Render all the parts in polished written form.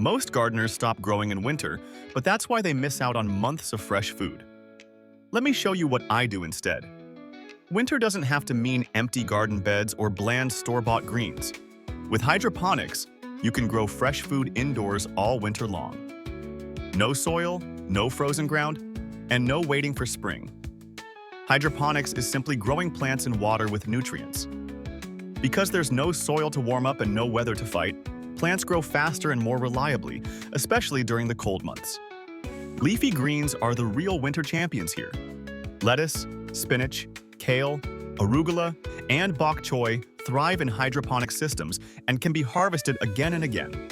Most gardeners stop growing in winter, but that's why they miss out on months of fresh food. Let me show you what I do instead. Winter doesn't have to mean empty garden beds or bland store-bought greens. With hydroponics, you can grow fresh food indoors all winter long. No soil, no frozen ground, and no waiting for spring. Hydroponics is simply growing plants in water with nutrients. Because there's no soil to warm up and no weather to fight, plants grow faster and more reliably, especially during the cold months. Leafy greens are the real winter champions here. Lettuce, spinach, kale, arugula, and bok choy thrive in hydroponic systems and can be harvested again and again.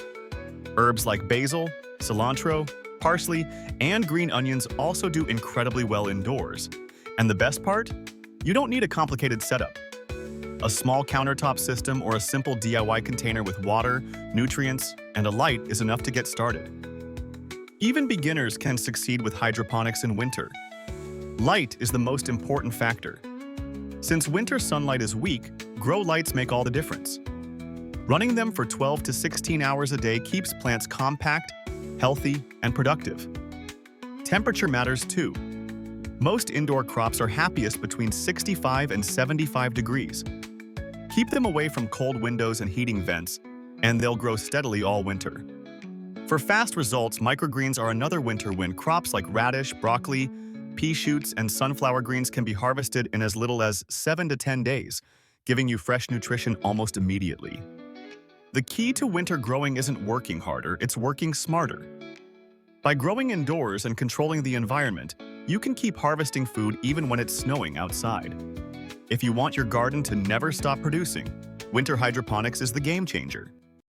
Herbs like basil, cilantro, parsley, and green onions also do incredibly well indoors. And the best part? You don't need a complicated setup. A small countertop system or a simple DIY container with water, nutrients, and a light is enough to get started. Even beginners can succeed with hydroponics in winter. Light is the most important factor. Since winter sunlight is weak, grow lights make all the difference. Running them for 12 to 16 hours a day keeps plants compact, healthy, and productive. Temperature matters too. Most indoor crops are happiest between 65 and 75 degrees. Keep them away from cold windows and heating vents, and they'll grow steadily all winter. For fast results, microgreens are another winter win. Crops like radish, broccoli, pea shoots, and sunflower greens can be harvested in as little as 7 to 10 days, giving you fresh nutrition almost immediately. The key to winter growing isn't working harder, it's working smarter. By growing indoors and controlling the environment, you can keep harvesting food even when it's snowing outside. If you want your garden to never stop producing, winter hydroponics is the game changer.